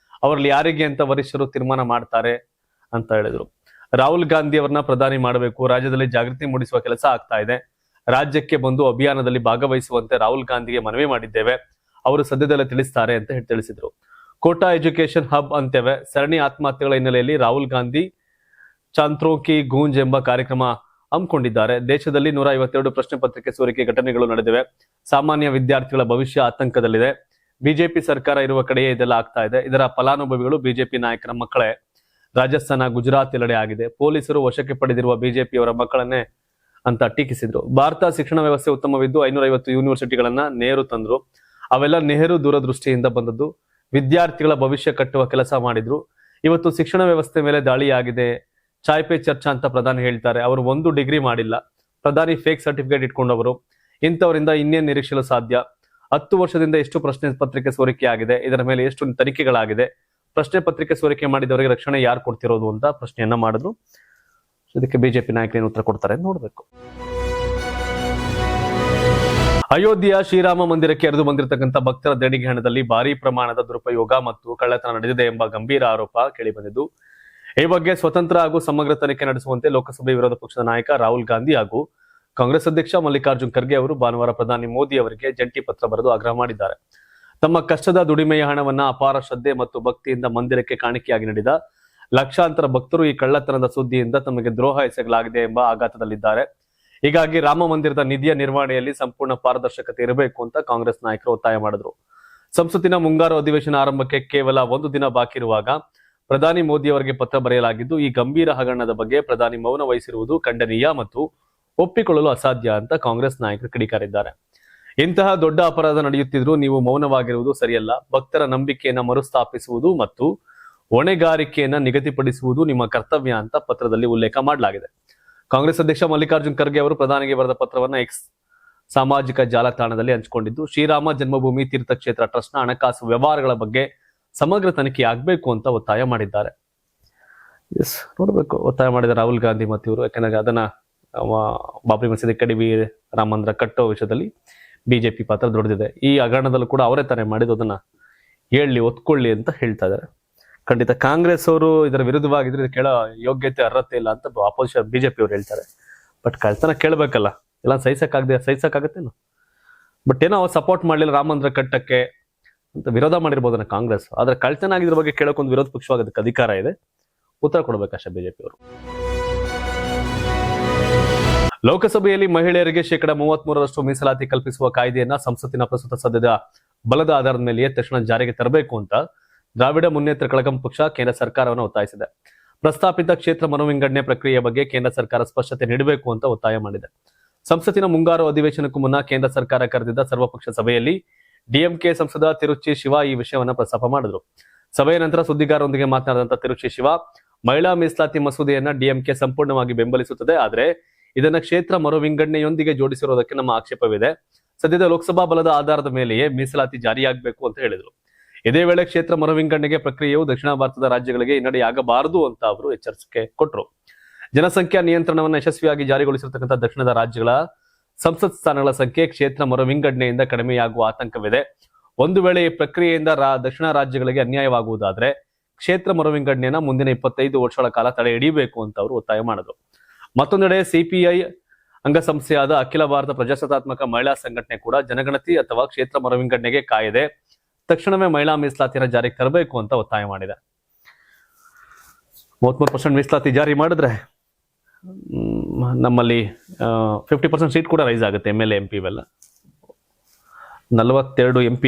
ಅವರಲ್ಲಿ ಯಾರಿಗೆ ಅಂತ ವರಿಷ್ಠರು ತೀರ್ಮಾನ ಮಾಡ್ತಾರೆ ಅಂತ ಹೇಳಿದ್ರು. ರಾಹುಲ್ ಗಾಂಧಿ ಅವರನ್ನ ಪ್ರಧಾನಿ ಮಾಡಬೇಕು, ರಾಜ್ಯದಲ್ಲಿ ಜಾಗೃತಿ ಮೂಡಿಸುವ ಕೆಲಸ ಆಗ್ತಾ ಇದೆ. ರಾಜ್ಯಕ್ಕೆ ಬಂದು ಅಭಿಯಾನದಲ್ಲಿ ಭಾಗವಹಿಸುವಂತೆ ರಾಹುಲ್ ಗಾಂಧಿಗೆ ಮನವಿ ಮಾಡಿದ್ದೇವೆ, ಅವರು ಸದ್ಯದಲ್ಲೇ ತಿಳಿಸ್ತಾರೆ ಅಂತ ತಿಳಿಸಿದ್ರು. ಕೋಟಾ ಎಜುಕೇಶನ್ ಹಬ್ ಅಂತೇವೆ. ಸರಣಿ ಆತ್ಮಹತ್ಯೆಗಳ ಹಿನ್ನೆಲೆಯಲ್ಲಿ ರಾಹುಲ್ ಗಾಂಧಿ ಚಾಂತ್ರೋಕಿ ಗೂಂಜ್ ಎಂಬ ಕಾರ್ಯಕ್ರಮ ಹಮ್ಮಿಕೊಂಡಿದ್ದಾರೆ. ದೇಶದಲ್ಲಿ 152 ಪ್ರಶ್ನೆ ಪತ್ರಿಕೆ ಸೋರಿಕೆ ಘಟನೆಗಳು ನಡೆದಿವೆ. ಸಾಮಾನ್ಯ ವಿದ್ಯಾರ್ಥಿಗಳ ಭವಿಷ್ಯ ಆತಂಕದಲ್ಲಿದೆ. ಬಿಜೆಪಿ ಸರ್ಕಾರ ಇರುವ ಕಡೆಯೇ ಇದೆಲ್ಲ ಆಗ್ತಾ ಇದೆ. ಇದರ ಫಲಾನುಭವಿಗಳು ಬಿಜೆಪಿ ನಾಯಕರ ಮಕ್ಕಳೇ. ರಾಜಸ್ಥಾನ, ಗುಜರಾತ್ ಎಲ್ಲೆಡೆ ಆಗಿದೆ. ಪೊಲೀಸರು ವಶಕ್ಕೆ ಪಡೆದಿರುವ ಬಿಜೆಪಿಯವರ ಮಕ್ಕಳನ್ನೇ ಅಂತ ಟೀಕಿಸಿದ್ರು. ಭಾರತ ಶಿಕ್ಷಣ ವ್ಯವಸ್ಥೆ ಉತ್ತಮವಿದ್ದು 550 ಯೂನಿವರ್ಸಿಟಿಗಳನ್ನ ನೆಹರು ತಂದ್ರು. ಅವೆಲ್ಲ ನೆಹರು ದೂರದೃಷ್ಟಿಯಿಂದ ಬಂದದ್ದು. ವಿದ್ಯಾರ್ಥಿಗಳ ಭವಿಷ್ಯ ಕಟ್ಟುವ ಕೆಲಸ ಮಾಡಿದ್ರು. ಇವತ್ತು ಶಿಕ್ಷಣ ವ್ಯವಸ್ಥೆ ಮೇಲೆ ದಾಳಿಯಾಗಿದೆ, ಚಾಯ್ ಪೇ ಚರ್ಚಾ ಅಂತ ಪ್ರಧಾನಿ ಹೇಳ್ತಾರೆ. ಅವರು 1 ಡಿಗ್ರಿ ಮಾಡಿಲ್ಲ. ಪ್ರಧಾನಿ ಫೇಕ್ ಸರ್ಟಿಫಿಕೇಟ್ ಇಟ್ಕೊಂಡವರು. ಇಂಥವರಿಂದ ಇನ್ನೇನು ನಿರೀಕ್ಷಿಸಲು ಸಾಧ್ಯ? 10 ವರ್ಷದಿಂದ ಎಷ್ಟು ಪ್ರಶ್ನೆ ಪತ್ರಿಕೆ ಸೋರಿಕೆ ಆಗಿದೆ, ಇದರ ಮೇಲೆ ಎಷ್ಟು ತನಿಖೆಗಳಾಗಿದೆ, ಪ್ರಶ್ನೆ ಪತ್ರಿಕೆ ಸೋರಿಕೆ ಮಾಡಿದವರಿಗೆ ರಕ್ಷಣೆ ಯಾರು ಕೊಡ್ತಿರೋದು ಅಂತ ಪ್ರಶ್ನೆಯನ್ನ ಮಾಡಿದ್ರು. ಇದಕ್ಕೆ ಬಿಜೆಪಿ ನಾಯಕರು ಏನು ಉತ್ತರ ಕೊಡ್ತಾರೆ ನೋಡ್ಬೇಕು. ಅಯೋಧ್ಯೆಯ ಶ್ರೀರಾಮ ಮಂದಿರಕ್ಕೆ ಹರಿದು ಬಂದಿರತಕ್ಕಂಥ ಭಕ್ತರ ದೇಣಿಗೆ ಹಣದಲ್ಲಿ ಭಾರೀ ಪ್ರಮಾಣದ ದುರುಪಯೋಗ ಮತ್ತು ಕಳ್ಳತನ ನಡೆದಿದೆ ಎಂಬ ಗಂಭೀರ ಆರೋಪ ಕೇಳಿಬಂದಿದ್ದು, ಈ ಬಗ್ಗೆ ಸ್ವತಂತ್ರ ಹಾಗೂ ಸಮಗ್ರ ತನಿಖೆ ನಡೆಸುವಂತೆ ಲೋಕಸಭೆ ವಿರೋಧ ಪಕ್ಷದ ನಾಯಕ ರಾಹುಲ್ ಗಾಂಧಿ ಹಾಗೂ ಕಾಂಗ್ರೆಸ್ ಅಧ್ಯಕ್ಷ ಮಲ್ಲಿಕಾರ್ಜುನ್ ಖರ್ಗೆ ಅವರು ಭಾನುವಾರ ಪ್ರಧಾನಿ ಮೋದಿ ಅವರಿಗೆ ಜಂಟಿ ಪತ್ರ ಬರೆದು ಆಗ್ರಹ ಮಾಡಿದ್ದಾರೆ. ತಮ್ಮ ಕಷ್ಟದ ದುಡಿಮೆಯ ಹಣವನ್ನ ಅಪಾರ ಶ್ರದ್ಧೆ ಮತ್ತು ಭಕ್ತಿಯಿಂದ ಮಂದಿರಕ್ಕೆ ಕಾಣಿಕೆಯಾಗಿ ನೀಡಿದ ಲಕ್ಷಾಂತರ ಭಕ್ತರು ಈ ಕಳ್ಳತನದ ಸುದ್ದಿಯಿಂದ ತಮಗೆ ದ್ರೋಹ ಎಸಗಲಾಗಿದೆ ಎಂಬ ಆಘಾತದಲ್ಲಿದ್ದಾರೆ. ಹೀಗಾಗಿ ರಾಮ ಮಂದಿರದ ನಿಧಿಯ ನಿರ್ವಹಣೆಯಲ್ಲಿ ಸಂಪೂರ್ಣ ಪಾರದರ್ಶಕತೆ ಇರಬೇಕು ಅಂತ ಕಾಂಗ್ರೆಸ್ ನಾಯಕರು ಒತ್ತಾಯ ಮಾಡಿದ್ರು. ಸಂಸತ್ತಿನ ಮುಂಗಾರು ಅಧಿವೇಶನ ಆರಂಭಕ್ಕೆ ಕೇವಲ 1 ದಿನ ಬಾಕಿ ಇರುವಾಗ ಪ್ರಧಾನಿ ಮೋದಿ ಅವರಿಗೆ ಪತ್ರ ಬರೆಯಲಾಗಿದ್ದು, ಈ ಗಂಭೀರ ಹಗರಣದ ಬಗ್ಗೆ ಪ್ರಧಾನಿ ಮೌನ ವಹಿಸಿರುವುದು ಖಂಡನೀಯ ಮತ್ತು ಒಪ್ಪಿಕೊಳ್ಳಲು ಅಸಾಧ್ಯ ಅಂತ ಕಾಂಗ್ರೆಸ್ ನಾಯಕರು ಕಿಡಿಕಾರಿದ್ದಾರೆ. ಇಂತಹ ದೊಡ್ಡ ಅಪರಾಧ ನಡೆಯುತ್ತಿದ್ರೂ ನೀವು ಮೌನವಾಗಿರುವುದು ಸರಿಯಲ್ಲ. ಭಕ್ತರ ನಂಬಿಕೆಯನ್ನ ಮರುಸ್ಥಾಪಿಸುವುದು ಮತ್ತು ಹೊಣೆಗಾರಿಕೆಯನ್ನ ನಿಗದಿಪಡಿಸುವುದು ನಿಮ್ಮ ಕರ್ತವ್ಯ ಅಂತ ಪತ್ರದಲ್ಲಿ ಉಲ್ಲೇಖ ಮಾಡಲಾಗಿದೆ. ಕಾಂಗ್ರೆಸ್ ಅಧ್ಯಕ್ಷ ಮಲ್ಲಿಕಾರ್ಜುನ್ ಖರ್ಗೆ ಅವರು ಪ್ರಧಾನಿಗೆ ಬರೆದ ಪತ್ರವನ್ನ ಎಕ್ಸ್ ಸಾಮಾಜಿಕ ಜಾಲತಾಣದಲ್ಲಿ ಹಂಚಿಕೊಂಡಿದ್ದು, ಶ್ರೀರಾಮ ಜನ್ಮಭೂಮಿ ತೀರ್ಥಕ್ಷೇತ್ರ ಟ್ರಸ್ಟ್ನ ಹಣಕಾಸು ವ್ಯವಹಾರಗಳ ಬಗ್ಗೆ ಸಮಗ್ರ ತನಿಖೆ ಆಗಬೇಕು ಅಂತ ಒತ್ತಾಯ ಮಾಡಿದ್ದಾರೆ. ಒತ್ತಾಯ ಮಾಡಿದ ರಾಹುಲ್ ಗಾಂಧಿ ಮತ್ತು ಇವರು, ಯಾಕಂದ್ರೆ ಅದನ್ನ ಬಾಬ್ರಿ ಮಸೀದಿ ಕಡಿವಿ ರಾಮ ಮಂದಿರ ಕಟ್ಟೋ ವಿಷಯದಲ್ಲಿ ಬಿಜೆಪಿ ಪಾತ್ರ ದೊಡ್ಡದಿದೆ. ಈ ಹಗರಣದಲ್ಲೂ ಕೂಡ ಅವರೇ ತಾನೇ ಮಾಡಿದ್ದು, ಅದನ್ನ ಹೇಳಿ ಒತ್ಕೊಳ್ಳಿ ಅಂತ ಹೇಳ್ತಾ ಇದ್ದಾರೆ. ಖಂಡಿತ ಕಾಂಗ್ರೆಸ್ ಅವರು ಇದರ ವಿರುದ್ಧವಾಗಿದ್ರೆ ಇದು ಕೇಳೋ ಯೋಗ್ಯತೆ ಅರ್ಹತೆ ಇಲ್ಲ ಅಂತ ಅಪೋಸಿಷನ್ ಬಿಜೆಪಿ ಅವರು ಹೇಳ್ತಾರೆ. ಬಟ್ ಕಳ್ತನ ಕೇಳಬೇಕಲ್ಲ, ಎಲ್ಲ ಸಹಿಸಕ್ಕಾಗತ್ತೇನು? ಬಟ್ ಏನೋ ಅವ್ರು ಸಪೋರ್ಟ್ ಮಾಡಲಿಲ್ಲ ರಾಮ ಮಂದಿರ ಕಟ್ಟಕ್ಕೆ ಅಂತ ವಿರೋಧ ಮಾಡಿರ್ಬೋದನ್ನ ಕಾಂಗ್ರೆಸ್. ಆದ್ರೆ ಕಳ್ತನ ಆಗಿದ್ರ ಬಗ್ಗೆ ಕೇಳಕ್ಕೊಂದು ವಿರೋಧ ಪಕ್ಷವಾಗೋದಕ್ಕೆ ಅಧಿಕಾರ ಇದೆ, ಉತ್ತರ ಕೊಡ್ಬೇಕಷ್ಟೇ ಬಿಜೆಪಿ ಅವರು. ಲೋಕಸಭೆಯಲ್ಲಿ ಮಹಿಳೆಯರಿಗೆ 33% ಮೀಸಲಾತಿ ಕಲ್ಪಿಸುವ ಕಾಯ್ದೆಯನ್ನ ಸಂಸತ್ತಿನ ಪ್ರಸ್ತುತ ಸದ್ಯದ ಬಲದ ಆಧಾರದ ಮೇಲೆಯೇ ತಕ್ಷಣ ಜಾರಿಗೆ ತರಬೇಕು ಅಂತ ದ್ರಾವಿಡ ಮುನ್ನೇತ್ರ ಕಳಗಂ ಪಕ್ಷ ಕೇಂದ್ರ ಸರ್ಕಾರವನ್ನು ಒತ್ತಾಯಿಸಿದೆ. ಪ್ರಸ್ತಾಪಿತ ಕ್ಷೇತ್ರ ಮನೋವಿಂಗಡಣೆ ಪ್ರಕ್ರಿಯೆಯ ಬಗ್ಗೆ ಕೇಂದ್ರ ಸರ್ಕಾರ ಸ್ಪಷ್ಟತೆ ನೀಡಬೇಕು ಅಂತ ಒತ್ತಾಯ ಮಾಡಿದೆ. ಸಂಸತ್ತಿನ ಮುಂಗಾರು ಅಧಿವೇಶನಕ್ಕೂ ಮುನ್ನ ಕೇಂದ್ರ ಸರ್ಕಾರ ಕರೆದಿದ್ದ ಸರ್ವಪಕ್ಷ ಸಭೆಯಲ್ಲಿ ಡಿಎಂಕೆ ಸಂಸದ ತಿರುಚಿ ಶಿವ ಈ ವಿಷಯವನ್ನ ಪ್ರಸ್ತಾಪ ಮಾಡಿದ್ರು. ಸಭೆಯ ನಂತರ ಸುದ್ದಿಗಾರರೊಂದಿಗೆ ಮಾತನಾಡಿದಂತ ತಿರುಚಿ ಶಿವ, ಮಹಿಳಾ ಮೀಸಲಾತಿ ಮಸೂದೆಯನ್ನ ಡಿಎಂಕೆ ಸಂಪೂರ್ಣವಾಗಿ ಬೆಂಬಲಿಸುತ್ತದೆ, ಆದರೆ ಇದನ್ನ ಕ್ಷೇತ್ರ ಮರುವಿಂಗಡಣೆಯೊಂದಿಗೆ ಜೋಡಿಸಿರುವುದಕ್ಕೆ ನಮ್ಮ ಆಕ್ಷೇಪವಿದೆ. ಸದ್ಯದ ಲೋಕಸಭಾ ಬಲದ ಆಧಾರದ ಮೇಲೆಯೇ ಮೀಸಲಾತಿ ಜಾರಿಯಾಗಬೇಕು ಅಂತ ಹೇಳಿದರು. ಇದೇ ವೇಳೆ ಕ್ಷೇತ್ರ ಮರುವಿಂಗಡಣೆ ಪ್ರಕ್ರಿಯೆಯು ದಕ್ಷಿಣ ಭಾರತದ ರಾಜ್ಯಗಳಿಗೆ ಹಿನ್ನಡೆಯಾಗಬಾರದು ಅಂತ ಅವರು ಎಚ್ಚರಿಕೆ ಕೊಟ್ಟರು. ಜನಸಂಖ್ಯಾ ನಿಯಂತ್ರಣವನ್ನು ಯಶಸ್ವಿಯಾಗಿ ಜಾರಿಗೊಳಿಸಿರ್ತಕ್ಕಂಥ ದಕ್ಷಿಣದ ರಾಜ್ಯಗಳ ಸಂಸತ್ ಸ್ಥಾನಗಳ ಸಂಖ್ಯೆ ಕ್ಷೇತ್ರ ಮರುವಿಂಗಡಣೆಯಿಂದ ಕಡಿಮೆಯಾಗುವ ಆತಂಕವಿದೆ. ಒಂದು ವೇಳೆ ಈ ಪ್ರಕ್ರಿಯೆಯಿಂದ ದಕ್ಷಿಣ ರಾಜ್ಯಗಳಿಗೆ ಅನ್ಯಾಯವಾಗುವುದಾದ್ರೆ ಕ್ಷೇತ್ರ ಮರುವಿಂಗಡಣೆಯನ್ನ ಮುಂದಿನ 25 ವರ್ಷಗಳ ಕಾಲ ತಡೆ ಹಿಡಿಯಬೇಕು ಅಂತ ಅವರು ಒತ್ತಾಯ ಮಾಡಿದ್ರು. ಮತ್ತೊಂದೆಡೆ ಸಿಪಿಐ ಅಂಗಸಂಸ್ಥೆಯಾದ ಅಖಿಲ ಭಾರತ ಪ್ರಜಾಸತ್ತಾತ್ಮಕ ಮಹಿಳಾ ಸಂಘಟನೆ ಕೂಡ ಜನಗಣತಿ ಅಥವಾ ಕ್ಷೇತ್ರ ಮರುವಿಂಗಡಣೆಗೆ ಕಾಯದೆ ತಕ್ಷಣವೇ ಮಹಿಳಾ ಮೀಸಲಾತಿಯನ್ನು ಜಾರಿಗೆ ತರಬೇಕು ಅಂತ ಒತ್ತಾಯ ಮಾಡಿದೆ. 33% ಮೀಸಲಾತಿ ಜಾರಿ ಮಾಡಿದ್ರೆ ನಮ್ಮಲ್ಲಿ 50% ಸೀಟ್ ಕೂಡ ರೈಸ್ ಆಗುತ್ತೆ. MLA MP ಇವೆಲ್ಲ 42 MP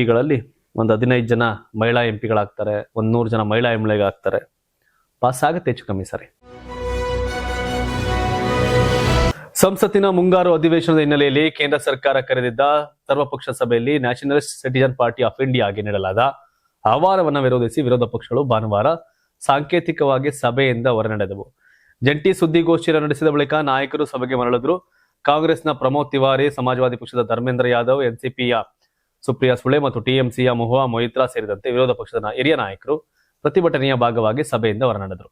ಒಂದು 15 ಜನ ಮಹಿಳಾ MP ಗಳಾಗ್ತಾರೆ, 100 ಜನ ಮಹಿಳಾ MLA ಆಗ್ತಾರೆ. ಪಾಸ್ ಆಗುತ್ತೆ ಹೆಚ್ಚು ಕಮ್ಮಿ ಸರಿ. ಸಂಸತ್ತಿನ ಮುಂಗಾರು ಅಧಿವೇಶನದ ಹಿನ್ನೆಲೆಯಲ್ಲಿ ಕೇಂದ್ರ ಸರ್ಕಾರ ಕರೆದಿದ್ದ ಸರ್ವಪಕ್ಷ ಸಭೆಯಲ್ಲಿ ನ್ಯಾಷನಲಿಸ್ಟ್ ಸಿಟಿಜನ್ ಪಾರ್ಟಿ ಆಫ್ ಇಂಡಿಯಾಗೆ ನೀಡಲಾದ ಆಹ್ವಾನವನ್ನು ವಿರೋಧಿಸಿ ವಿರೋಧ ಪಕ್ಷಗಳು ಭಾನುವಾರ ಸಾಂಕೇತಿಕವಾಗಿ ಸಭೆಯಿಂದ ಹೊರನಡೆದವು. ಜಂಟಿ ಸುದ್ದಿಗೋಷ್ಠಿಯನ್ನು ನಡೆಸಿದ ಬಳಿಕ ನಾಯಕರು ಸಭೆಗೆ ಮರಳಿದ್ರು. ಕಾಂಗ್ರೆಸ್ನ ಪ್ರಮೋದ್ ತಿವಾರಿ, ಸಮಾಜವಾದಿ ಪಕ್ಷದ ಧರ್ಮೇಂದ್ರ ಯಾದವ್, ಎನ್ಸಿಪಿಯ ಸುಪ್ರಿಯಾ ಸುಳೆ ಮತ್ತು ಟಿಎಂಸಿಯ ಮಹುವಾ ಮೊಯಿತ್ರಾ ಸೇರಿದಂತೆ ವಿರೋಧ ಪಕ್ಷದ ಹಿರಿಯ ನಾಯಕರು ಪ್ರತಿಭಟನೆಯ ಭಾಗವಾಗಿ ಸಭೆಯಿಂದ ಹೊರನಡೆದರು.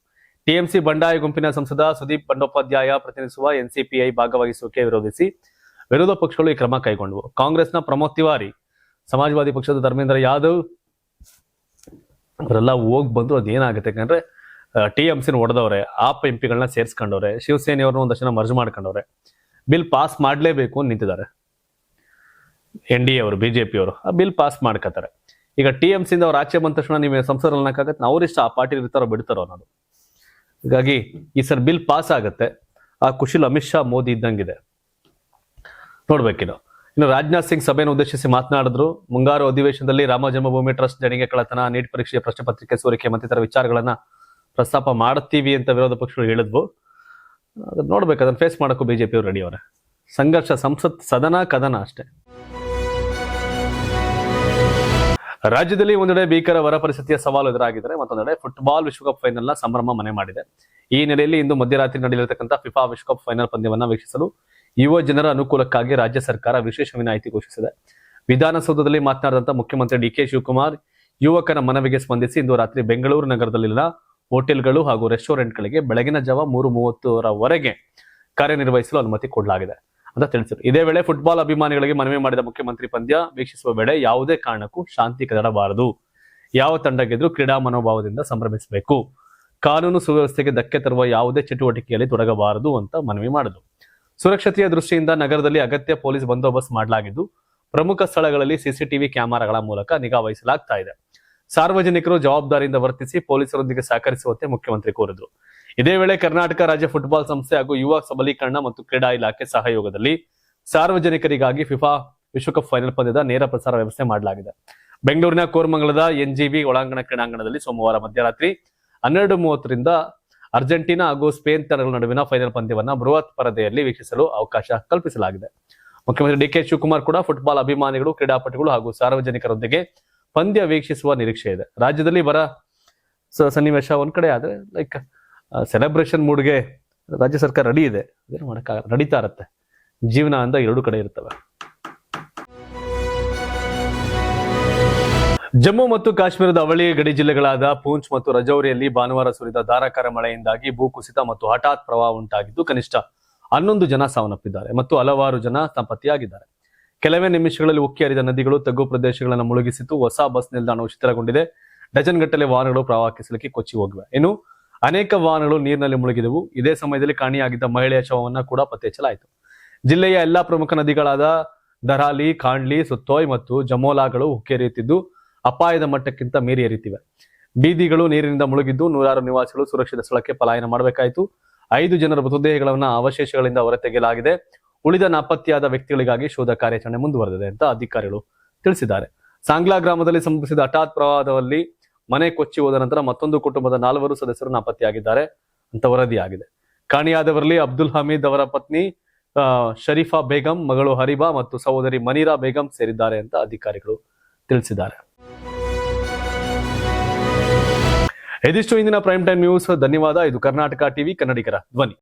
ಟಿಎಂಸಿ ಬಂಡಾಯ ಗುಂಪಿನ ಸಂಸದ ಸುದೀಪ್ ಬಂಡೋಪಾಧ್ಯಾಯ ಪ್ರತಿನಿಧಿಸುವ ಎನ್ಸಿಪಿಐ ಭಾಗವಹಿಸುವಿಕೆ ವಿರೋಧಿಸಿ ವಿರೋಧ ಪಕ್ಷಗಳು ಈ ಕ್ರಮ ಕೈಗೊಂಡವು. ಕಾಂಗ್ರೆಸ್ನ ಪ್ರಮೋದ್ ತಿವಾರಿ, ಸಮಾಜವಾದಿ ಪಕ್ಷದ ಧರ್ಮೇಂದ್ರ ಯಾದವ್ ಅವರೆಲ್ಲ ಹೋಗಿ ಬಂದು ಅದೇನಾಗುತ್ತೆ ಯಾಕಂದ್ರೆ ಟಿಎಂಸಿನ ಹೊಡೆದವ್ರೆ, ಆಪ್ ಎಂಪಿಗಳನ್ನ ಸೇರಿಸ್ಕೊಂಡವ್ರೆ, ಶಿವಸೇನೆಯವ್ರನ್ನ ಒಂದಷ್ಟು ಜನ ಮರ್ಜ್ ಮಾಡ್ಕೊಂಡವ್ರೆ, ಬಿಲ್ ಪಾಸ್ ಮಾಡ್ಲೇಬೇಕು ಅಂತ ನಿಂತಿದ್ದಾರೆ. NDA ಅವರು, ಬಿಜೆಪಿ ಅವರು ಆ ಬಿಲ್ ಪಾಸ್ ಮಾಡ್ಕೋತಾರೆ. ಈಗ ಟಿಎಂಸಿಯಿಂದ ಅವ್ರು ಆಚೆ ಬಂದ ತಕ್ಷಣ ನೀವು ಸಂಸದಲ್ಲಿ ಅನ್ನಕ್ಕಾಗತ್ತೆ, ಅವ್ರಿಷ್ಟ ಆ ಪಾರ್ಟಿ ಇರ್ತಾರೋ ಬಿಡ್ತಾರೋ ಅನ್ನೋದು. ಹೀಗಾಗಿ ಈ ಸರ್ ಬಿಲ್ ಪಾಸ್ ಆಗತ್ತೆ. ಆ ಖುಷಿಲ್ ಅಮಿತ್ ಶಾ ಮೋದಿ ಇದ್ದಂಗಿದೆ, ನೋಡ್ಬೇಕಿನ್ನು. ಇನ್ನು ರಾಜನಾಥ್ ಸಿಂಗ್ ಸಭೆಯನ್ನು ಉದ್ದೇಶಿಸಿ ಮಾತನಾಡಿದ್ರು. ಮುಂಗಾರು ಅಧಿವೇಶನದಲ್ಲಿ ರಾಮ ಜನ್ಮಭೂಮಿ ಟ್ರಸ್ಟ್ ದೇಣಿಗೆ ಕಳ್ಳತನ, ನೀಟ್ ಪರೀಕ್ಷೆಯ ಪ್ರಶ್ನೆ ಪತ್ರಿಕೆ ಸೋರಿಕೆ ಮತ್ತಿತರ ವಿಚಾರಗಳನ್ನ ಪ್ರಸ್ತಾಪ ಮಾಡುತ್ತೀವಿ ಅಂತ ವಿರೋಧ ಪಕ್ಷಗಳು ಹೇಳಿದ್ವು. ಅದನ್ನ ನೋಡ್ಬೇಕು, ಅದನ್ನ ಫೇಸ್ ಮಾಡಕ್ಕೂ ಬಿಜೆಪಿ ಅವರು ರೆಡಿ ಅವರೇ. ಸಂಘರ್ಷ ಸಂಸತ್ ಸದನ ಕದನ ಅಷ್ಟೇ. ರಾಜ್ಯದಲ್ಲಿ ಒಂದೆಡೆ ಭೀಕರ ಬರ ಪರಿಸ್ಥಿತಿಯ ಸವಾಲು ಎದುರಾಗಿದ್ದಾರೆ, ಮತ್ತೊಂದೆಡೆ ಫುಟ್ಬಾಲ್ ವಿಶ್ವಕಪ್ ಫೈನಲ್ ನ ಸಂಭ್ರಮ ಮನೆ ಮಾಡಿದೆ. ಈ ನೆಲೆಯಲ್ಲಿ ಇಂದು ಮಧ್ಯರಾತ್ರಿ ನಡೆಯಲಿರತಕ್ಕಂಥ ಫಿಫಾ ವಿಶ್ವಕಪ್ ಫೈನಲ್ ಪಂದ್ಯವನ್ನ ವೀಕ್ಷಿಸಲು ಯುವ ಜನರ ಅನುಕೂಲಕ್ಕಾಗಿ ರಾಜ್ಯ ಸರ್ಕಾರ ವಿಶೇಷ ವಿನಾಯಿತಿ ಘೋಷಿಸಿದೆ. ವಿಧಾನಸೌಧದಲ್ಲಿ ಮಾತನಾಡಿದಂತ ಮುಖ್ಯಮಂತ್ರಿ DK ಶಿವಕುಮಾರ್ ಯುವಕರ ಮನವಿಗೆ ಸ್ಪಂದಿಸಿ ಇಂದು ರಾತ್ರಿ ಬೆಂಗಳೂರು ನಗರದಲ್ಲಿನ ಹೋಟೆಲ್ಗಳು ಹಾಗೂ ರೆಸ್ಟೋರೆಂಟ್ಗಳಿಗೆ ಬೆಳಗಿನ ಜಾವ 3:30 ಕಾರ್ಯನಿರ್ವಹಿಸಲು ಅನುಮತಿ ಕೊಡಲಾಗಿದೆ ಅಂತ ತಿಳಿಸಿದರು. ಇದೇ ವೇಳೆ ಫುಟ್ಬಾಲ್ ಅಭಿಮಾನಿಗಳಿಗೆ ಮನವಿ ಮಾಡಿದ ಮುಖ್ಯಮಂತ್ರಿ ಪಂದ್ಯ ವೀಕ್ಷಿಸುವ ವೇಳೆ ಯಾವುದೇ ಕಾರಣಕ್ಕೂ ಶಾಂತಿ ಕದಡಬಾರದು, ಯಾವ ತಂಡ ಗೆದ್ರೂ ಕ್ರೀಡಾ ಮನೋಭಾವದಿಂದ ಸಂಭ್ರಮಿಸಬೇಕು, ಕಾನೂನು ಸುವ್ಯವಸ್ಥೆಗೆ ಧಕ್ಕೆ ತರುವ ಯಾವುದೇ ಚಟುವಟಿಕೆಯಲ್ಲಿ ತೊಡಗಬಾರದು ಅಂತ ಮನವಿ ಮಾಡಿದರು. ಸುರಕ್ಷತೆಯ ದೃಷ್ಟಿಯಿಂದ ನಗರದಲ್ಲಿ ಅಗತ್ಯ ಪೊಲೀಸ್ ಬಂದೋಬಸ್ತ್ ಮಾಡಲಾಗಿದ್ದು ಪ್ರಮುಖ ಸ್ಥಳಗಳಲ್ಲಿ ಸಿಸಿಟಿವಿ ಕ್ಯಾಮೆರಾಗಳ ಮೂಲಕ ನಿಗಾ ವಹಿಸಲಾಗ್ತಾ ಇದೆ. ಸಾರ್ವಜನಿಕರು ಜವಾಬ್ದಾರಿಯಿಂದ ವರ್ತಿಸಿ ಪೊಲೀಸರೊಂದಿಗೆ ಸಹಕರಿಸುವಂತೆ ಮುಖ್ಯಮಂತ್ರಿ ಕೋರಿದರು. ಇದೇ ವೇಳೆ ಕರ್ನಾಟಕ ರಾಜ್ಯ ಫುಟ್ಬಾಲ್ ಸಂಸ್ಥೆ ಹಾಗೂ ಯುವ ಸಬಲೀಕರಣ ಮತ್ತು ಕ್ರೀಡಾ ಇಲಾಖೆ ಸಹಯೋಗದಲ್ಲಿ ಸಾರ್ವಜನಿಕರಿಗಾಗಿ ಫಿಫಾ ವಿಶ್ವಕಪ್ ಫೈನಲ್ ಪಂದ್ಯದ ನೇರ ಪ್ರಸಾರ ವ್ಯವಸ್ಥೆ ಮಾಡಲಾಗಿದೆ. ಬೆಂಗಳೂರಿನ ಕೋರಮಂಗಲದ NGV ಒಳಾಂಗಣ ಕ್ರೀಡಾಂಗಣದಲ್ಲಿ ಸೋಮವಾರ ಮಧ್ಯರಾತ್ರಿ 12:30ರಿಂದ ಅರ್ಜೆಂಟೀನಾ ಹಾಗೂ ಸ್ಪೇನ್ ತಂಡಗಳ ನಡುವಿನ ಫೈನಲ್ ಪಂದ್ಯವನ್ನ ಬೃಹತ್ ಪರದೆಯಲ್ಲಿ ವೀಕ್ಷಿಸಲು ಅವಕಾಶ ಕಲ್ಪಿಸಲಾಗಿದೆ. ಮುಖ್ಯಮಂತ್ರಿ ಡಿ.ಕೆ. ಶಿವಕುಮಾರ್ ಕೂಡ ಫುಟ್ಬಾಲ್ ಅಭಿಮಾನಿಗಳು, ಕ್ರೀಡಾಪಟುಗಳು ಹಾಗೂ ಸಾರ್ವಜನಿಕರೊಂದಿಗೆ ಪಂದ್ಯ ವೀಕ್ಷಿಸುವ ನಿರೀಕ್ಷೆ ಇದೆ. ರಾಜ್ಯದಲ್ಲಿ ಬರ ಸನ್ನಿವೇಶ ಒಂದ್ ಕಡೆ ಆದ್ರೆ ಸೆಲೆಬ್ರೇಷನ್ ಮೂಡ್ಗೆ ರಾಜ್ಯ ಸರ್ಕಾರ ರೆಡಿ ಇದೆ, ಅದೇನು ಮಾಡಕ್ಕಾಗಲ್ಲ, ನಡೀತಾ ಇರತ್ತೆ. ಜೀವನ ಅಂದ ಎರಡು ಕಡೆ ಇರ್ತವೆ. ಜಮ್ಮು ಮತ್ತು ಕಾಶ್ಮೀರದ ಅವಳಿ ಗಡಿ ಜಿಲ್ಲೆಗಳಾದ ಪೂಂಚ್ ಮತ್ತು ರಜೌರಿಯಲ್ಲಿ ಭಾನುವಾರ ಸುರಿದ ಧಾರಾಕಾರ ಮಳೆಯಿಂದಾಗಿ ಭೂಕುಸಿತ ಮತ್ತು ಹಠಾತ್ ಪ್ರವಾಹ ಉಂಟಾಗಿದ್ದು ಕನಿಷ್ಠ 11 ಜನ ಸಾವನ್ನಪ್ಪಿದ್ದಾರೆ ಮತ್ತು ಹಲವಾರು ಜನ ನಾಪತ್ತೆಯಾಗಿದ್ದಾರೆ. ಕೆಲವೇ ನಿಮಿಷಗಳಲ್ಲಿ ಉಕ್ಕಿ ಹರಿದ ನದಿಗಳು ತಗ್ಗು ಪ್ರದೇಶಗಳನ್ನು ಮುಳುಗಿಸಿದ್ದು ಹೊಸ ಬಸ್ ನಿಲ್ದಾಣವು ಶಿಥಿಲಗೊಂಡಿದೆ. ಡಜನ್ ಗಟ್ಟಲೆ ವಾಹನಗಳು ಪ್ರವಾಹಕ್ಕೆ ಸಿಲುಕಿ ಕೊಚ್ಚಿ ಹೋಗಿವೆ. ಇನ್ನು ಅನೇಕ ವಾಹನಗಳು ನೀರಿನಲ್ಲಿ ಮುಳುಗಿದವು. ಇದೇ ಸಮಯದಲ್ಲಿ ಕಾಣೆಯಾಗಿದ್ದ ಮಹಿಳೆಯ ಶವವನ್ನ ಕೂಡ ಪತ್ತೆ ಹಚ್ಚಲಾಯಿತು. ಜಿಲ್ಲೆಯ ಎಲ್ಲಾ ಪ್ರಮುಖ ನದಿಗಳಾದ ದರಾಲಿ, ಖಾಂಡ್ಲಿ, ಸುತ್ತೋಯ್ ಮತ್ತು ಜಮೋಲಾಗಳು ಉಕ್ಕಿ ಹರಿಯುತ್ತಿದ್ದು ಅಪಾಯದ ಮಟ್ಟಕ್ಕಿಂತ ಮೀರಿ ಹರಿಯುತ್ತಿವೆ. ಬೀದಿಗಳು ನೀರಿನಿಂದ ಮುಳುಗಿದ್ದು ನೂರಾರು ನಿವಾಸಿಗಳು ಸುರಕ್ಷಿತ ಸ್ಥಳಕ್ಕೆ ಪಲಾಯನ ಮಾಡಬೇಕಾಯಿತು. 5 ಜನರ ಮೃತದೇಹಗಳನ್ನ ಅವಶೇಷಗಳಿಂದ ಹೊರತೆಗೆಯಲಾಗಿದೆ. ಉಳಿದ ನಾಪತ್ತೆಯಾದ ವ್ಯಕ್ತಿಗಳಿಗಾಗಿ ಶೋಧ ಕಾರ್ಯಾಚರಣೆ ಮುಂದುವರೆದಿದೆ ಅಂತ ಅಧಿಕಾರಿಗಳು ತಿಳಿಸಿದ್ದಾರೆ. ಸಾಂಗ್ಲಾ ಗ್ರಾಮದಲ್ಲಿ ಸಂಭವಿಸಿದ ಹಠಾತ್ ಪ್ರವಾಹದಲ್ಲಿ ಮನೆ ಕೊಚ್ಚಿ ಹೋದ ನಂತರ ಮತ್ತೊಂದು ಕುಟುಂಬದ 4 ಸದಸ್ಯರು ನಾಪತ್ತೆಯಾಗಿದ್ದಾರೆ ಅಂತ ವರದಿಯಾಗಿದೆ. ಕಾಣೆಯಾದವರಲ್ಲಿ ಅಬ್ದುಲ್ ಹಮೀದ್ ಅವರ ಪತ್ನಿ ಶರೀಫಾ ಬೇಗಂ, ಮಗಳು ಹರಿಬಾ ಮತ್ತು ಸಹೋದರಿ ಮನೀರಾ ಬೇಗಂ ಸೇರಿದ್ದಾರೆ ಅಂತ ಅಧಿಕಾರಿಗಳು ತಿಳಿಸಿದ್ದಾರೆ. ಇದಿಷ್ಟು ಇಂದಿನ ಪ್ರೈಮ್ ಟೈಮ್ ನ್ಯೂಸ್. ಧನ್ಯವಾದ. ಇದು ಕರ್ನಾಟಕ ಟಿವಿ, ಕನ್ನಡಿಗರ ಧ್ವನಿ.